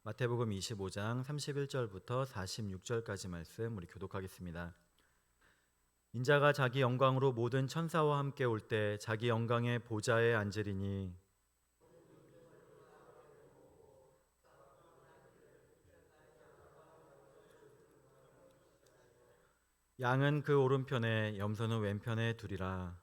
마태복음 25장 31절부터 46절까지 말씀 우리 교독하겠습니다. 인자가 자기 영광으로 모든 천사와 함께 올 때 자기 영광의 보좌에 앉으리니 양은 그 오른편에 염소는 왼편에 두리라.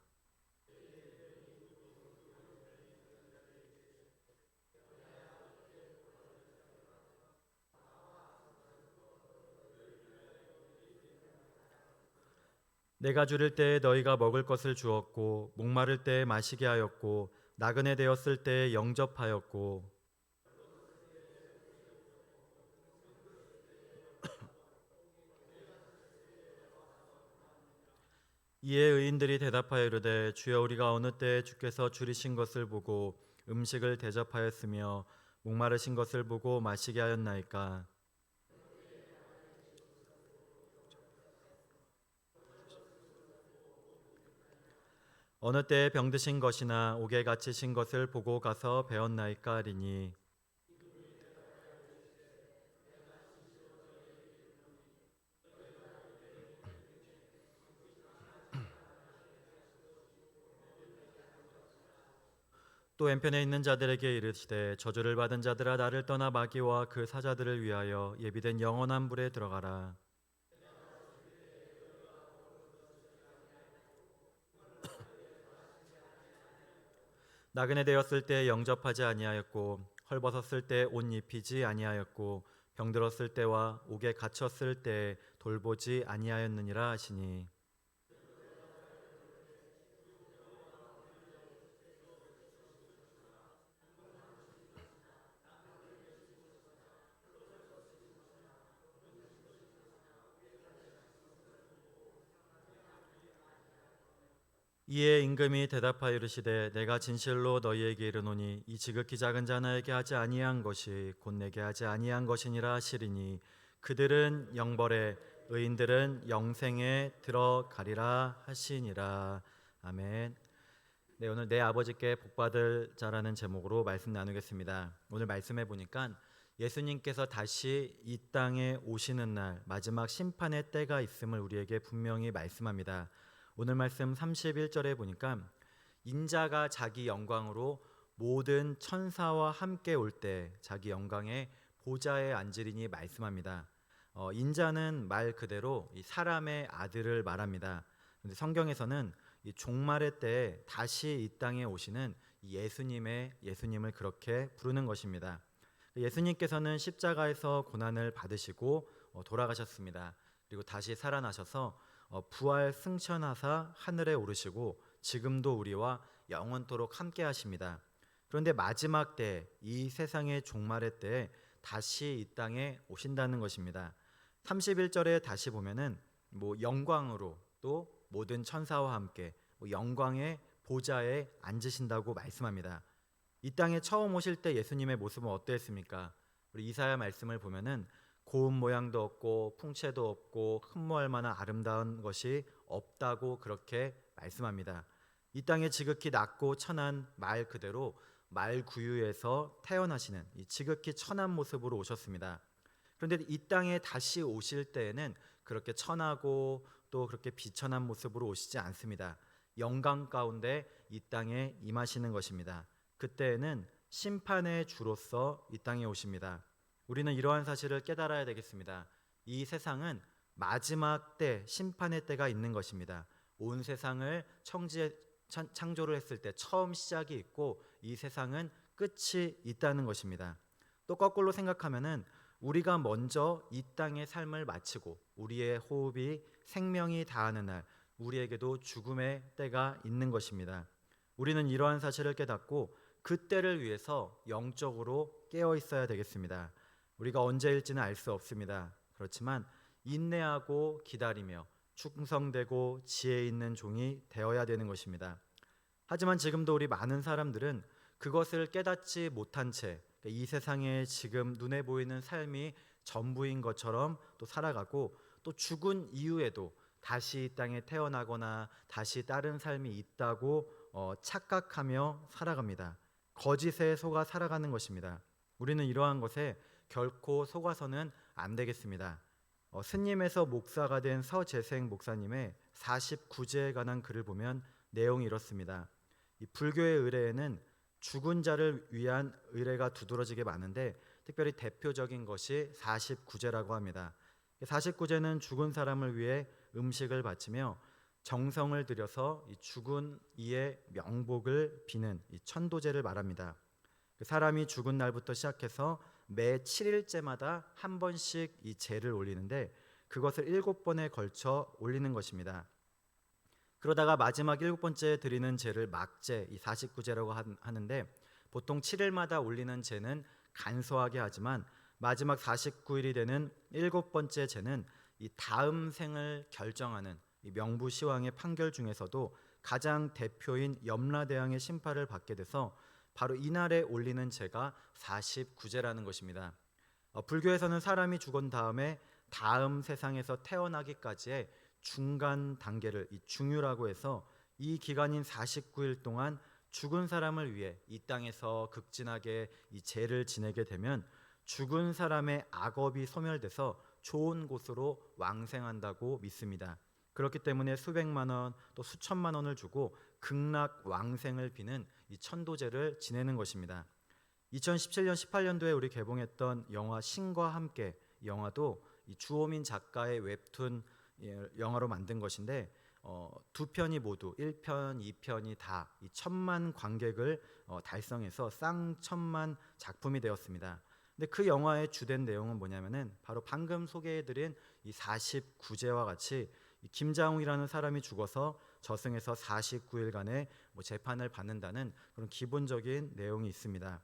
내가 주릴 때에 너희가 먹을 것을 주었고 목마를 때에 마시게 하였고 나그네 되었을 때에 영접하였고 이에 의인들이 대답하여 이르되 주여 우리가 어느 때에 주께서 줄이신 것을 보고 음식을 대접하였으며 목마르신 것을 보고 마시게 하였나이까. 어느 때에 병드신 것이나 옥에 갇히신 것을 보고 가서 배웠나이까 하리니 또 왼편에 있는 자들에게 이르시되 저주를 받은 자들아 나를 떠나 마귀와 그 사자들을 위하여 예비된 영원한 불에 들어가라. 나그네 되었을 때 영접하지 아니하였고 헐벗었을 때 옷 입히지 아니하였고 병들었을 때와 옥에 갇혔을 때 돌보지 아니하였느니라 하시니 이에 임금이 대답하여 이르시되 내가 진실로 너희에게 이르노니 이 지극히 작은 자나에게 하지 아니한 것이 곧 내게 하지 아니한 것이니라 하시리니 그들은 영벌에 의인들은 영생에 들어가리라 하시니라. 아멘. 네, 오늘 내 아버지께 복받을 자라는 제목으로 말씀 나누겠습니다. 오늘 말씀해 보니까 예수님께서 다시 이 땅에 오시는 날 마지막 심판의 때가 있음을 우리에게 분명히 말씀합니다. 오늘 말씀 31절에 보니까 인자가 자기 영광으로 모든 천사와 함께 올 때 자기 영광의 보좌에 앉으리니 말씀합니다. 인자는 말 그대로 이 사람의 아들을 말합니다. 그런데 성경에서는 이 종말의 때에 다시 이 땅에 오시는 예수님을 그렇게 부르는 것입니다. 예수님께서는 십자가에서 고난을 받으시고 돌아가셨습니다. 그리고 다시 살아나셔서 부활 승천하사 하늘에 오르시고 지금도 우리와 영원토록 함께 하십니다. 그런데 마지막 때 이 세상의 종말의 때에 다시 이 땅에 오신다는 것입니다. 31절에 다시 보면은 영광으로 또 모든 천사와 함께 영광의 보좌에 앉으신다고 말씀합니다. 이 땅에 처음 오실 때 예수님의 모습은 어떠했습니까? 우리 이사야 말씀을 보면은 고운 모양도 없고 풍채도 없고 흠모할 만한 아름다운 것이 없다고 그렇게 말씀합니다. 이 땅에 지극히 낮고 천한 말 그대로 말구유에서 태어나시는 이 지극히 천한 모습으로 오셨습니다. 그런데 이 땅에 다시 오실 때에는 그렇게 천하고 또 그렇게 비천한 모습으로 오시지 않습니다. 영광 가운데 이 땅에 임하시는 것입니다. 그때에는 심판의 주로서 이 땅에 오십니다. 우리는 이러한 사실을 깨달아야 되겠습니다. 이 세상은 마지막 때, 심판의 때가 있는 것입니다. 온 세상을 창조를 했을 때 처음 시작이 있고 이 세상은 끝이 있다는 것입니다. 또 거꾸로 생각하면은 우리가 먼저 이 땅의 삶을 마치고 우리의 호흡이 생명이 다하는 날 우리에게도 죽음의 때가 있는 것입니다. 우리는 이러한 사실을 깨닫고 그 때를 위해서 영적으로 깨어 있어야 되겠습니다. 우리가 언제일지는 알 수 없습니다. 그렇지만 인내하고 기다리며 충성되고 지혜 있는 종이 되어야 되는 것입니다. 하지만 지금도 우리 많은 사람들은 그것을 깨닫지 못한 채 이 세상에 지금 눈에 보이는 삶이 전부인 것처럼 또 살아가고 또 죽은 이후에도 다시 이 땅에 태어나거나 다시 다른 삶이 있다고 착각하며 살아갑니다. 거짓에 속아 살아가는 것입니다. 우리는 이러한 것에 결코 속아서는 안 되겠습니다. 스님에서 목사가 된 서재생 목사님의 49제에 관한 글을 보면 내용이 이렇습니다. 이 불교의 의례에는 죽은 자를 위한 의례가 두드러지게 많은데 특별히 대표적인 것이 49제라고 합니다. 49제는 죽은 사람을 위해 음식을 바치며 정성을 들여서 이 죽은 이의 명복을 비는 이 천도제를 말합니다. 그 사람이 죽은 날부터 시작해서 매 7일째마다 한 번씩 이 제를 올리는데 그것을 7번에 걸쳐 올리는 것입니다. 그러다가 마지막 7번째 드리는 제를 막제, 이 49제라고 하는데 보통 7일마다 올리는 제는 간소하게 하지만 마지막 49일이 되는 7번째 제는 이 다음 생을 결정하는 이 명부시왕의 판결 중에서도 가장 대표인 염라대왕의 심판을 받게 돼서 바로 이날에 올리는 제가 49제라는 것입니다. 불교에서는 사람이 죽은 다음에 다음 세상에서 태어나기까지의 중간 단계를 이 중유라고 해서 이 기간인 49일 동안 죽은 사람을 위해 이 땅에서 극진하게 이 제를 지내게 되면 죽은 사람의 악업이 소멸돼서 좋은 곳으로 왕생한다고 믿습니다. 그렇기 때문에 수백만 원 또 수천만 원을 주고 극락 왕생을 비는 이 천도제를 지내는 것입니다. 2017년 18년도에 우리 개봉했던 영화 신과 함께, 이 영화도 이 주호민 작가의 웹툰 영화로 만든 것인데 두 편이 모두 1편, 2편이 다 이 1,000만 관객을 달성해서 쌍천만 작품이 되었습니다. 근데 그 영화의 주된 내용은 뭐냐면은 바로 방금 소개해드린 이 49제와 같이 이 김장욱이라는 사람이 죽어서 저승에서 49일간의 재판을 받는다는 그런 기본적인 내용이 있습니다.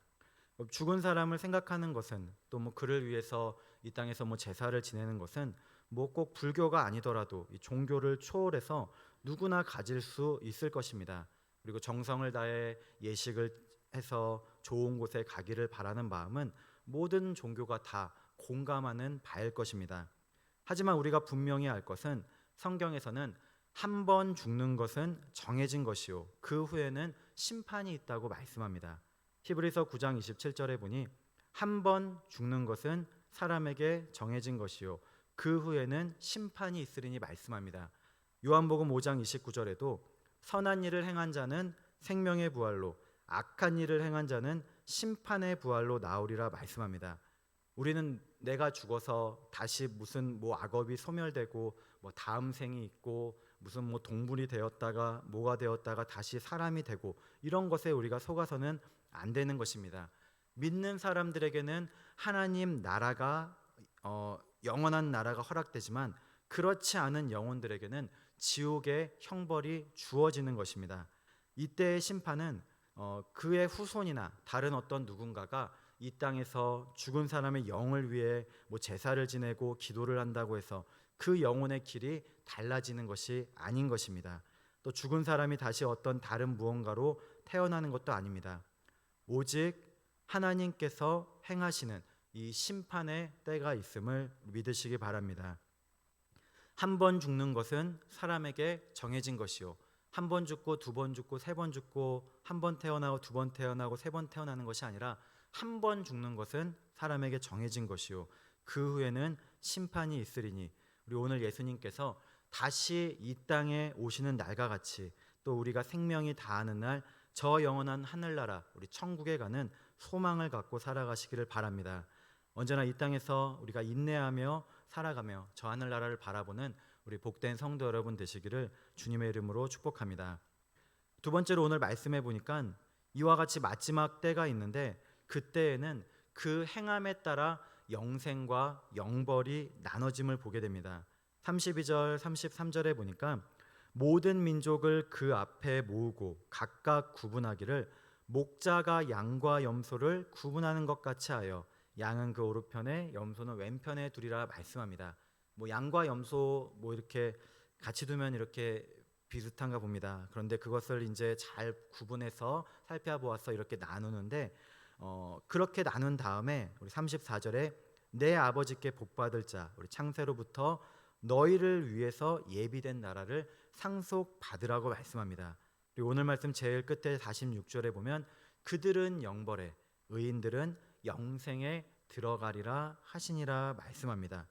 죽은 사람을 생각하는 것은 또 그를 위해서 이 땅에서 제사를 지내는 것은 꼭 불교가 아니더라도 이 종교를 초월해서 누구나 가질 수 있을 것입니다. 그리고 정성을 다해 예식을 해서 좋은 곳에 가기를 바라는 마음은 모든 종교가 다 공감하는 바일 것입니다. 하지만 우리가 분명히 알 것은 성경에서는 한 번 죽는 것은 정해진 것이요 그 후에는 심판이 있다고 말씀합니다. 히브리서 9장 27절에 보니 한 번 죽는 것은 사람에게 정해진 것이요 그 후에는 심판이 있으리니 말씀합니다. 요한복음 5장 29절에도 선한 일을 행한 자는 생명의 부활로 악한 일을 행한 자는 심판의 부활로 나오리라 말씀합니다. 우리는 내가 죽어서 다시 무슨 악업이 소멸되고 다음 생이 있고 무슨 동물이 되었다가 뭐가 되었다가 다시 사람이 되고 이런 것에 우리가 속아서는 안 되는 것입니다. 믿는 사람들에게는 하나님 나라가 영원한 나라가 허락되지만 그렇지 않은 영혼들에게는 지옥의 형벌이 주어지는 것입니다. 이때의 심판은 그의 후손이나 다른 어떤 누군가가 이 땅에서 죽은 사람의 영을 위해 제사를 지내고 기도를 한다고 해서 그 영혼의 길이 달라지는 것이 아닌 것입니다. 또 죽은 사람이 다시 어떤 다른 무언가로 태어나는 것도 아닙니다. 오직 하나님께서 행하시는 이 심판의 때가 있음을 믿으시기 바랍니다. 한 번 죽는 것은 사람에게 정해진 것이요 한 번 죽고 두 번 죽고 세 번 죽고 한 번 태어나고 두 번 태어나고 세 번 태어나는 것이 아니라 한 번 죽는 것은 사람에게 정해진 것이요 그 후에는 심판이 있으리니 우리 오늘 예수님께서 다시 이 땅에 오시는 날과 같이 또 우리가 생명이 다하는 날 저 영원한 하늘나라 우리 천국에 가는 소망을 갖고 살아가시기를 바랍니다. 언제나 이 땅에서 우리가 인내하며 살아가며 저 하늘나라를 바라보는 우리 복된 성도 여러분 되시기를 주님의 이름으로 축복합니다. 두 번째로 오늘 말씀해 보니까 이와 같이 마지막 때가 있는데 그때에는 그 행함에 따라 영생과 영벌이 나눠짐을 보게 됩니다. 32절 33절에 보니까 모든 민족을 그 앞에 모으고 각각 구분하기를 목자가 양과 염소를 구분하는 것 같이 하여 양은 그 오른편에 염소는 왼편에 두리라 말씀합니다. 양과 염소 이렇게 같이 두면 이렇게 비슷한가 봅니다. 그런데 그것을 이제 잘 구분해서 살펴보아서 이렇게 나누는데 그렇게 나눈 다음에 우리 34절에 내 아버지께 복받을 자 우리 창세로부터 너희를 위해서 예비된 나라를 상속받으라고 말씀합니다. 그리고 오늘 말씀 제일 끝에 46절에 보면 그들은 영벌에 의인들은 영생에 들어가리라 하시니라 말씀합니다.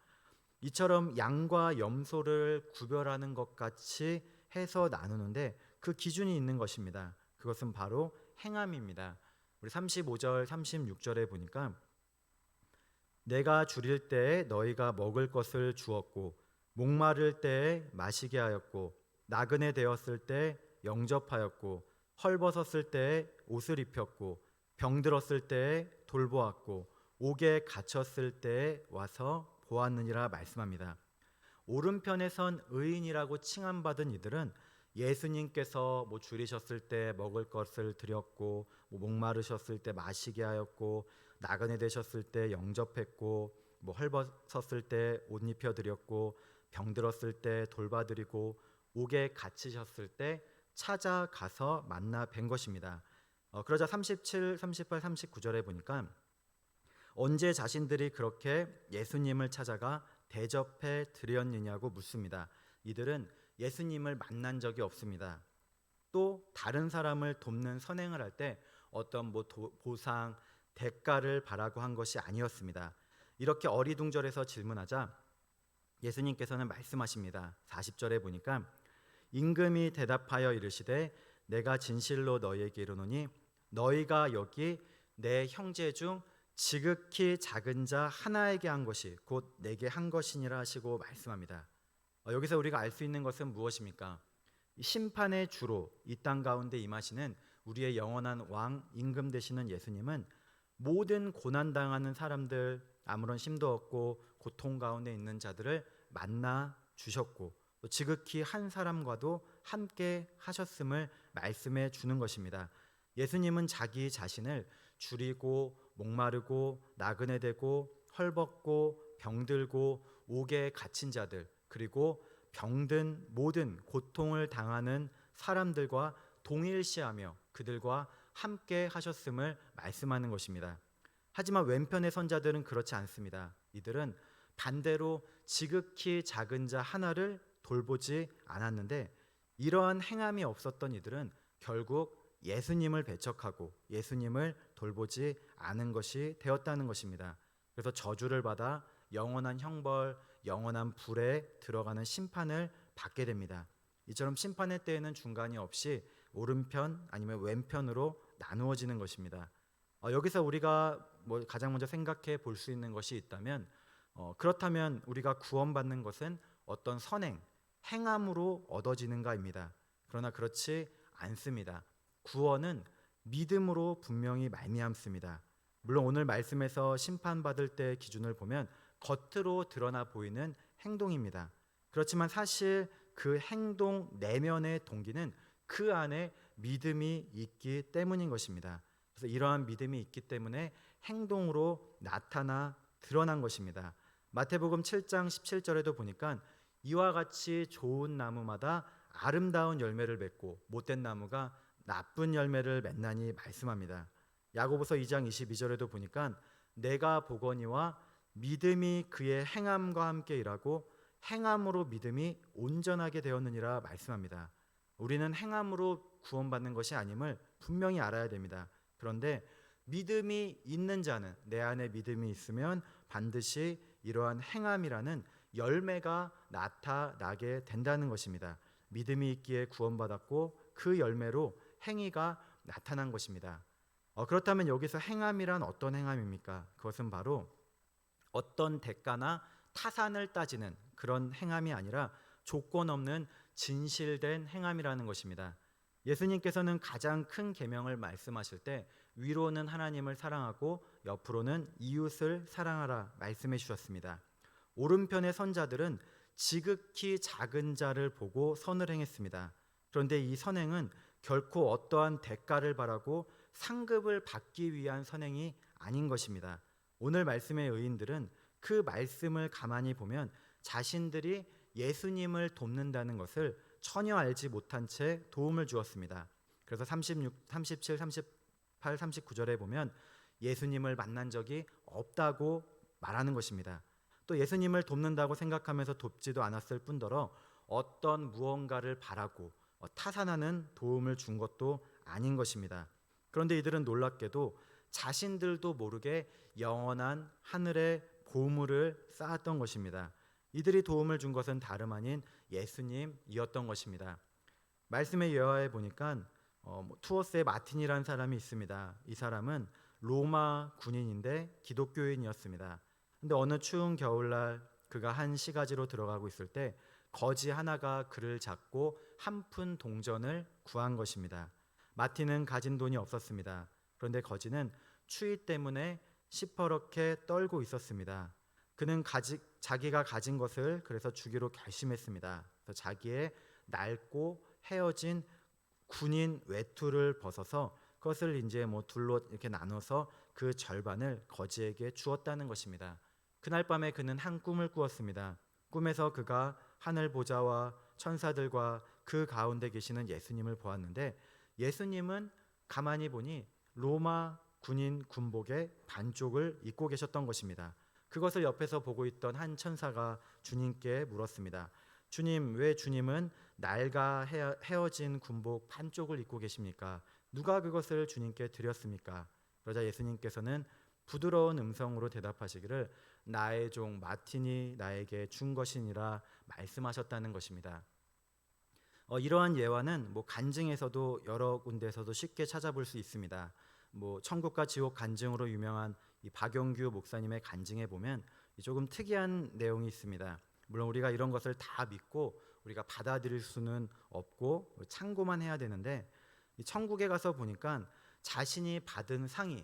이처럼 양과 염소를 구별하는 것 같이 해서 나누는데 그 기준이 있는 것입니다. 그것은 바로 행함입니다. 우리 35절 36절에 보니까 내가 줄일 때에 너희가 먹을 것을 주었고 목마를 때에 마시게 하였고 나그네 되었을 때 영접하였고 헐벗었을 때에 옷을 입혔고 병들었을 때에 돌보았고 옥에 갇혔을 때에 와서 보았느니라 말씀합니다. 오른편에 선 의인이라고 칭함받은 이들은 예수님께서 줄이셨을 때 먹을 것을 드렸고 목마르셨을 때 마시게 하였고 나그네 되셨을 때 영접했고 헐벗었을 때 옷 입혀 드렸고 병들었을 때 돌봐드리고 옥에 갇히셨을 때 찾아가서 만나 뵌 것입니다. 그러자 37, 38, 39절에 보니까 언제 자신들이 그렇게 예수님을 찾아가 대접해 드렸느냐고 묻습니다. 이들은 예수님을 만난 적이 없습니다. 또 다른 사람을 돕는 선행을 할 때 어떤 보상, 대가를 바라고 한 것이 아니었습니다. 이렇게 어리둥절해서 질문하자 예수님께서는 말씀하십니다. 40절에 보니까 임금이 대답하여 이르시되 내가 진실로 너희에게 이르노니 너희가 여기 내 형제 중 지극히 작은 자 하나에게 한 것이 곧 내게 한 것이니라 하시고 말씀합니다. 여기서 우리가 알 수 있는 것은 무엇입니까? 심판의 주로 이 땅 가운데 임하시는 우리의 영원한 왕 임금 되시는 예수님은 모든 고난당하는 사람들, 아무런 힘도 없고 고통 가운데 있는 자들을 만나 주셨고 또 지극히 한 사람과도 함께 하셨음을 말씀해 주는 것입니다. 예수님은 자기 자신을 줄이고 목마르고 나그네 되고 헐벗고 병들고 옥에 갇힌 자들 그리고 병든 모든 고통을 당하는 사람들과 동일시하며 그들과 함께 하셨음을 말씀하는 것입니다. 하지만 왼편의 선자들은 그렇지 않습니다. 이들은 반대로 지극히 작은 자 하나를 돌보지 않았는데 이러한 행함이 없었던 이들은 결국 예수님을 배척하고 예수님을 돌보지 않은 것이 되었다는 것입니다. 그래서 저주를 받아 영원한 형벌, 영원한 불에 들어가는 심판을 받게 됩니다. 이처럼 심판의 때에는 중간이 없이 오른편 아니면 왼편으로 나누어지는 것입니다. 여기서 우리가 가장 먼저 생각해 볼 수 있는 것이 있다면 그렇다면 우리가 구원받는 것은 어떤 선행, 행함으로 얻어지는가입니다. 그러나 그렇지 않습니다. 구원은 믿음으로 분명히 말미암습니다. 물론 오늘 말씀에서 심판받을 때의 기준을 보면 겉으로 드러나 보이는 행동입니다. 그렇지만 사실 그 행동 내면의 동기는 그 안에 믿음이 있기 때문인 것입니다. 그래서 이러한 믿음이 있기 때문에 행동으로 나타나 드러난 것입니다. 마태복음 7장 17절에도 보니까 이와 같이 좋은 나무마다 아름다운 열매를 맺고 못된 나무가 나쁜 열매를 맺나니 말씀합니다. 야고보서 2장 22절에도 보니까 내가 보거니와 믿음이 그의 행함과 함께 일하고 행함으로 믿음이 온전하게 되었느니라 말씀합니다. 우리는 행함으로 구원받는 것이 아님을 분명히 알아야 됩니다. 그런데 믿음이 있는 자는 내 안에 믿음이 있으면 반드시 이러한 행함이라는 열매가 나타나게 된다는 것입니다. 믿음이 있기에 구원받았고 그 열매로 행위가 나타난 것입니다. 그렇다면 여기서 행함이란 어떤 행함입니까? 그것은 바로 어떤 대가나 타산을 따지는 그런 행함이 아니라 조건 없는 진실된 행함이라는 것입니다. 예수님께서는 가장 큰 계명을 말씀하실 때 위로는 하나님을 사랑하고 옆으로는 이웃을 사랑하라 말씀해 주셨습니다. 오른편의 선자들은 지극히 작은 자를 보고 선을 행했습니다. 그런데 이 선행은 결코 어떠한 대가를 바라고 상급을 받기 위한 선행이 아닌 것입니다. 오늘 말씀의 의인들은 그 말씀을 가만히 보면 자신들이 예수님을 돕는다는 것을 전혀 알지 못한 채 도움을 주었습니다. 그래서 36, 37, 38, 39절에 보면 예수님을 만난 적이 없다고 말하는 것입니다. 또 예수님을 돕는다고 생각하면서 돕지도 않았을 뿐더러 어떤 무언가를 바라고 타산하는 도움을 준 것도 아닌 것입니다. 그런데 이들은 놀랍게도 자신들도 모르게 영원한 하늘의 보물을 쌓았던 것입니다. 이들이 도움을 준 것은 다름 아닌 예수님이었던 것입니다. 말씀의 예화에 보니까 투어스의 마틴이라는 사람이 있습니다. 이 사람은 로마 군인인데 기독교인이었습니다. 근데 어느 추운 겨울날 그가 한 시가지로 들어가고 있을 때 거지 하나가 그를 잡고 한 푼 동전을 구한 것입니다. 마틴은 가진 돈이 없었습니다. 그런데 거지는 추위 때문에 시퍼렇게 떨고 있었습니다. 그는 자기가 가진 것을 그래서 주기로 결심했습니다. 그래서 자기의 낡고 헤어진 군인 외투를 벗어서 그것을 이제 둘로 이렇게 나눠서 그 절반을 거지에게 주었다는 것입니다. 그날 밤에 그는 한 꿈을 꾸었습니다. 꿈에서 그가 하늘 보좌와 천사들과 그 가운데 계시는 예수님을 보았는데, 예수님은 가만히 보니 로마 군인 군복의 반쪽을 입고 계셨던 것입니다. 그것을 옆에서 보고 있던 한 천사가 주님께 물었습니다. 주님, 왜 주님은 낡아 헤어진 군복 반쪽을 입고 계십니까? 누가 그것을 주님께 드렸습니까? 그러자 예수님께서는 부드러운 음성으로 대답하시기를 나의 종 마틴이 나에게 준 것이니라 말씀하셨다는 것입니다. 이러한 예화는 간증에서도 여러 군데에서도 쉽게 찾아볼 수 있습니다. 천국과 지옥 간증으로 유명한 이 박용규 목사님의 간증에 보면 조금 특이한 내용이 있습니다. 물론 우리가 이런 것을 다 믿고 우리가 받아들일 수는 없고 참고만 해야 되는데, 이 천국에 가서 보니까 자신이 받은 상이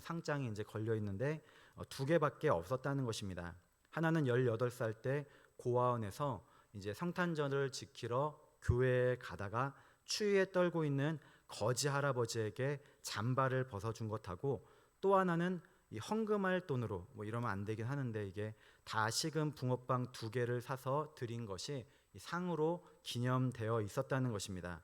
상장이 걸려 있는데 두 개밖에 없었다는 것입니다. 하나는 18살 때 고아원에서 성탄절을 지키러 교회에 가다가 추위에 떨고 있는 거지 할아버지에게 잠바를 벗어준 것하고, 또 하나는 이 헌금할 돈으로 이러면 안 되긴 하는데 이게 다 식은 붕어빵 2개를 사서 드린 것이 상으로 기념되어 있었다는 것입니다.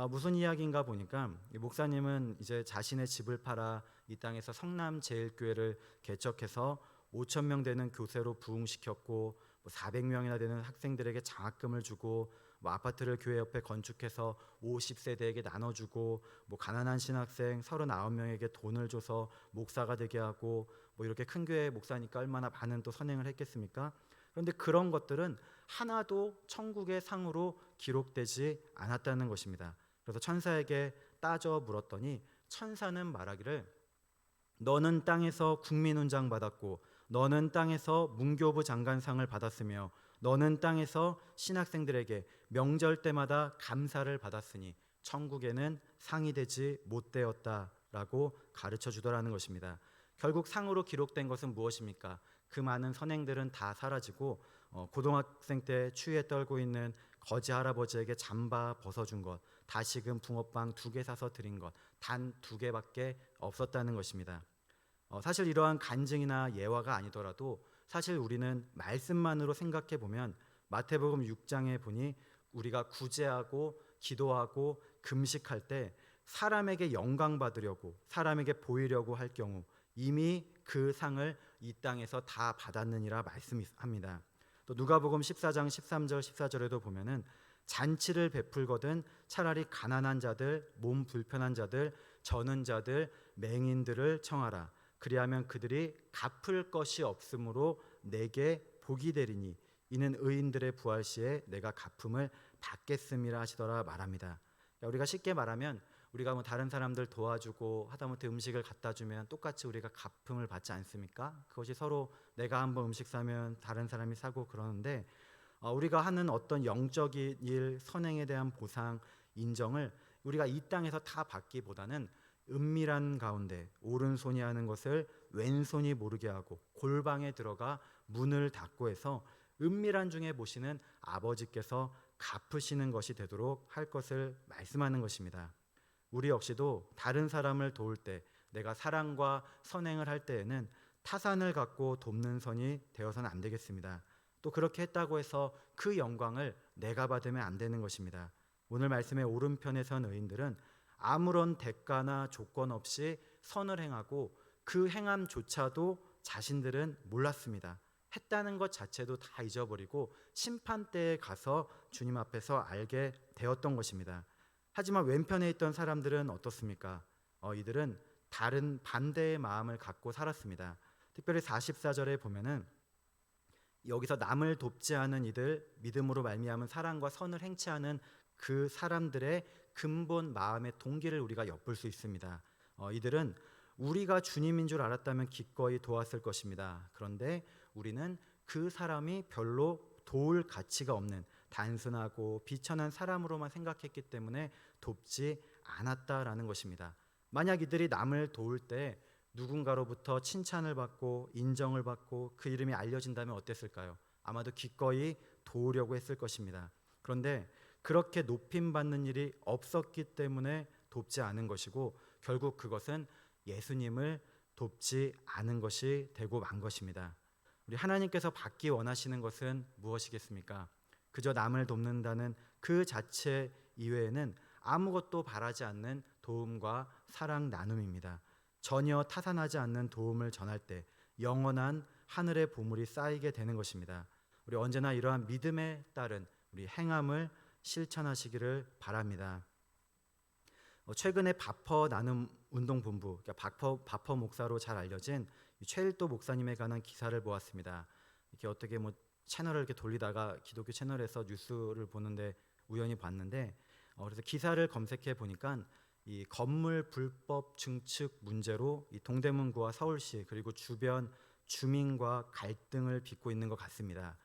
무슨 이야기인가 보니까 이 목사님은 이제 자신의 집을 팔아 이 땅에서 성남제일교회를 개척해서 5,000명 되는 교세로 부흥시켰고 400명이나 되는 학생들에게 장학금을 주고 아파트를 교회 옆에 건축해서 50세대에게 나눠주고 가난한 신학생 39명에게 돈을 줘서 목사가 되게 하고 이렇게 큰 교회 목사니까 얼마나 많은 또 선행을 했겠습니까? 그런데 그런 것들은 하나도 천국의 상으로 기록되지 않았다는 것입니다. 그래서 천사에게 따져 물었더니 천사는 말하기를 너는 땅에서 국민훈장 받았고 너는 땅에서 문교부 장관상을 받았으며 너는 땅에서 신학생들에게 명절 때마다 감사를 받았으니 천국에는 상이 되지 못되었다라고 가르쳐 주더라는 것입니다. 결국 상으로 기록된 것은 무엇입니까? 그 많은 선행들은 다 사라지고 고등학생 때 추위에 떨고 있는 거지 할아버지에게 잠바 벗어준 것, 다시금 붕어빵 2개 사서 드린 것, 단 2개밖에 없었다는 것입니다. 사실 이러한 간증이나 예화가 아니더라도 사실 우리는 말씀만으로 생각해 보면 마태복음 6장에 보니 우리가 구제하고 기도하고 금식할 때 사람에게 영광 받으려고 사람에게 보이려고 할 경우 이미 그 상을 이 땅에서 다 받았느니라 말씀합니다. 또 누가복음 14장 13절 14절에도 보면은 잔치를 베풀거든 차라리 가난한 자들, 몸 불편한 자들, 저는 자들, 맹인들을 청하라. 그리하면 그들이 갚을 것이 없으므로 내게 복이 되리니 이는 의인들의 부활 시에 내가 갚음을 받겠음이라 하시더라 말합니다. 우리가 쉽게 말하면 우리가 다른 사람들 도와주고 하다못해 음식을 갖다 주면 똑같이 우리가 갚음을 받지 않습니까? 그것이 서로 내가 한번 음식 사면 다른 사람이 사고 그러는데 우리가 하는 어떤 영적인 일, 선행에 대한 보상, 인정을 우리가 이 땅에서 다 받기보다는 은밀한 가운데 오른손이 하는 것을 왼손이 모르게 하고 골방에 들어가 문을 닫고 해서 은밀한 중에 보시는 아버지께서 갚으시는 것이 되도록 할 것을 말씀하는 것입니다. 우리 역시도 다른 사람을 도울 때 내가 사랑과 선행을 할 때에는 타산을 갖고 돕는 선이 되어서는 안 되겠습니다. 또 그렇게 했다고 해서 그 영광을 내가 받으면 안 되는 것입니다. 오늘 말씀의 오른편에 선 의인들은 아무런 대가나 조건 없이 선을 행하고 그 행함조차도 자신들은 몰랐습니다. 했다는 것 자체도 다 잊어버리고 심판대에 가서 주님 앞에서 알게 되었던 것입니다. 하지만 왼편에 있던 사람들은 어떻습니까? 이들은 다른 반대의 마음을 갖고 살았습니다. 특별히 44절에 보면은 여기서 남을 돕지 않은 이들, 믿음으로 말미암은 사랑과 선을 행치 않은 그 사람들의 근본 마음의 동기를 우리가 엿볼 수 있습니다. 이들은 우리가 주님인 줄 알았다면 기꺼이 도왔을 것입니다. 그런데 우리는 그 사람이 별로 도울 가치가 없는 단순하고 비천한 사람으로만 생각했기 때문에 돕지 않았다라는 것입니다. 만약 이들이 남을 도울 때 누군가로부터 칭찬을 받고 인정을 받고 그 이름이 알려진다면 어땠을까요? 아마도 기꺼이 도우려고 했을 것입니다. 그런데 그렇게 높임받는 일이 없었기 때문에 돕지 않은 것이고, 결국 그것은 예수님을 돕지 않은 것이 되고 만 것입니다. 우리 하나님께서 받기 원하시는 것은 무엇이겠습니까? 그저 남을 돕는다는 그 자체 이외에는 아무것도 바라지 않는 도움과 사랑 나눔입니다. 전혀 타산하지 않는 도움을 전할 때 영원한 하늘의 보물이 쌓이게 되는 것입니다. 우리 언제나 이러한 믿음에 따른 우리 행함을 실천하시기를 바랍니다. 최근에 바퍼 나눔 운동본부, 그러니까 바퍼 목사로 잘 알려진 최일도 목사님에 관한 기사를 보았습니다. 이렇게 어떻게 채널을 이렇게 돌리다가 기독교 채널에서 뉴스를 보는데 우연히 봤는데, 그래서 기사를 검색해 보니까 이 건물 불법 증축 문제로 이 동대문구와 서울시 그리고 주변 주민과 갈등을 빚고 있는 것 같습니다.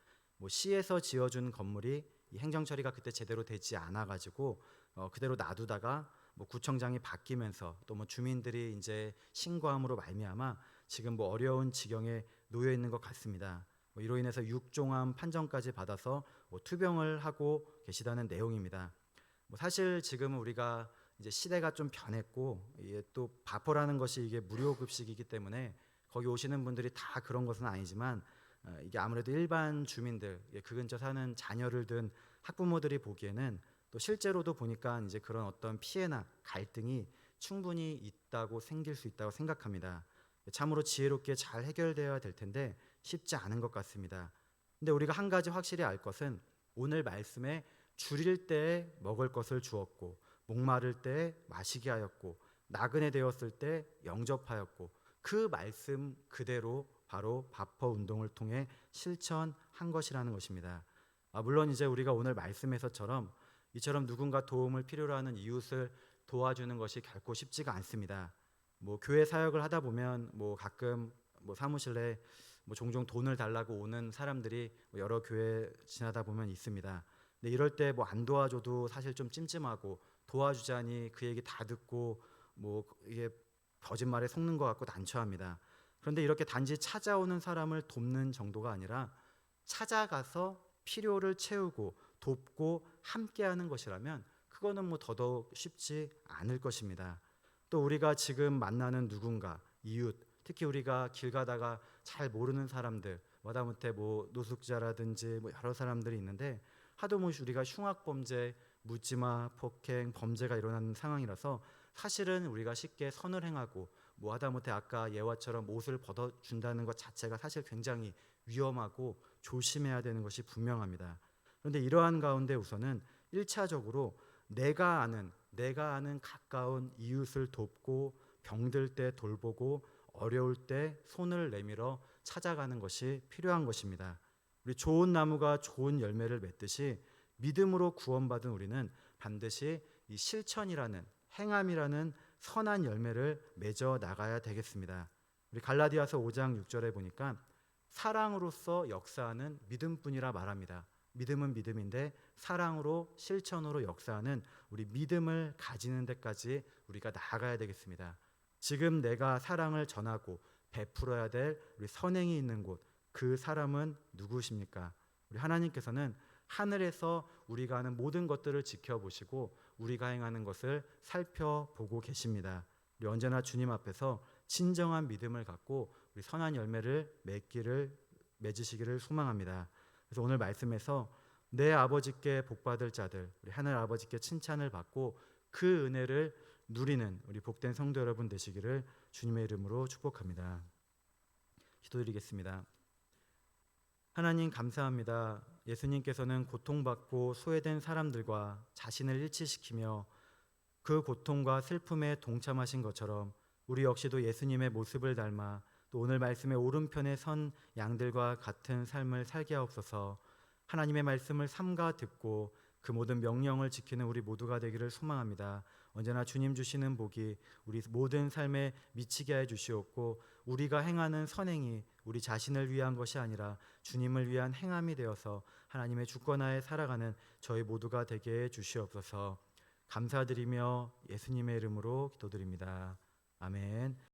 시에서 지어준 건물이 이 행정 처리가 그때 제대로 되지 않아 가지고 그대로 놔두다가 구청장이 바뀌면서 또 주민들이 이제 신고함으로 말미암아 지금 어려운 지경에 놓여 있는 것 같습니다. 이로 인해서 6종함 판정까지 받아서 투병을 하고 계시다는 내용입니다. 사실 지금은 우리가 이제 시대가 좀 변했고, 이게 또 바퍼라는 것이 이게 무료 급식이기 때문에 거기 오시는 분들이 다 그런 것은 아니지만, 이게 아무래도 일반 주민들, 그 근처 사는 자녀를 둔 학부모들이 보기에는 또 실제로도 보니까 이제 그런 어떤 피해나 갈등이 충분히 있다고 생길 수 있다고 생각합니다. 참으로 지혜롭게 잘 해결되어야 될 텐데 쉽지 않은 것 같습니다. 근데 우리가 한 가지 확실히 알 것은 오늘 말씀에 줄일 때에 먹을 것을 주었고, 목마를 때에 마시게 하였고, 나그네 되었을 때 영접하였고, 그 말씀 그대로 바로 바퍼 운동을 통해 실천한 것이라는 것입니다. 물론 이제 우리가 오늘 말씀에서처럼 이처럼 누군가 도움을 필요로 하는 이웃을 도와주는 것이 결코 쉽지가 않습니다. 교회 사역을 하다 보면 가끔 사무실에 종종 돈을 달라고 오는 사람들이 여러 교회 지나다 보면 있습니다. 근데 이럴 때 안 도와줘도 사실 좀 찜찜하고, 도와주자니 그 얘기 다 듣고 이게 거짓말에 속는 것 같고 난처합니다. 그런데 이렇게 단지 찾아오는 사람을 돕는 정도가 아니라 찾아가서 필요를 채우고 돕고 함께하는 것이라면 그거는 더더욱 쉽지 않을 것입니다. 또 우리가 지금 만나는 누군가, 이웃, 특히 우리가 길 가다가 잘 모르는 사람들, 마다못해 노숙자라든지 여러 사람들이 있는데 하도 우리가 흉악범죄, 묻지마, 폭행, 범죄가 일어나는 상황이라서 사실은 우리가 쉽게 선을 행하고 하다못해 아까 예화처럼 옷을 벗어준다는 것 자체가 사실 굉장히 위험하고 조심해야 되는 것이 분명합니다. 그런데 이러한 가운데 우선은 1차적으로 내가 아는 가까운 이웃을 돕고, 병들 때 돌보고, 어려울 때 손을 내밀어 찾아가는 것이 필요한 것입니다. 우리 좋은 나무가 좋은 열매를 맺듯이 믿음으로 구원받은 우리는 반드시 이 실천이라는, 행함이라는 선한 열매를 맺어 나가야 되겠습니다. 우리 갈라디아서 5장 6절에 보니까 사랑으로서 역사하는 믿음뿐이라 말합니다. 믿음은 믿음인데 사랑으로, 실천으로 역사하는 우리 믿음을 가지는 데까지 우리가 나아가야 되겠습니다. 지금 내가 사랑을 전하고 베풀어야 될 우리 선행이 있는 곳, 그 사람은 누구십니까? 우리 하나님께서는 하늘에서 우리가 하는 모든 것들을 지켜보시고 우리가 행하는 것을 살펴보고 계십니다. 우리 언제나 주님 앞에서 진정한 믿음을 갖고 우리 선한 열매를 맺으시기를 소망합니다. 그래서 오늘 말씀에서 내 아버지께 복받을 자들, 우리 하늘 아버지께 칭찬을 받고 그 은혜를 누리는 우리 복된 성도 여러분 되시기를 주님의 이름으로 축복합니다. 기도드리겠습니다. 하나님 감사합니다. 예수님께서는 고통받고 소외된 사람들과 자신을 일치시키며 그 고통과 슬픔에 동참하신 것처럼 우리 역시도 예수님의 모습을 닮아 또 오늘 말씀의 오른편에 선 양들과 같은 삶을 살게 하옵소서. 하나님의 말씀을 삼가 듣고 그 모든 명령을 지키는 우리 모두가 되기를 소망합니다. 언제나 주님 주시는 복이 우리 모든 삶에 미치게 해 주시옵고, 우리가 행하는 선행이 우리 자신을 위한 것이 아니라 주님을 위한 행함이 되어서 하나님의 주권하에 살아가는 저희 모두가 되게 해 주시옵소서. 감사드리며 예수님의 이름으로 기도드립니다. 아멘.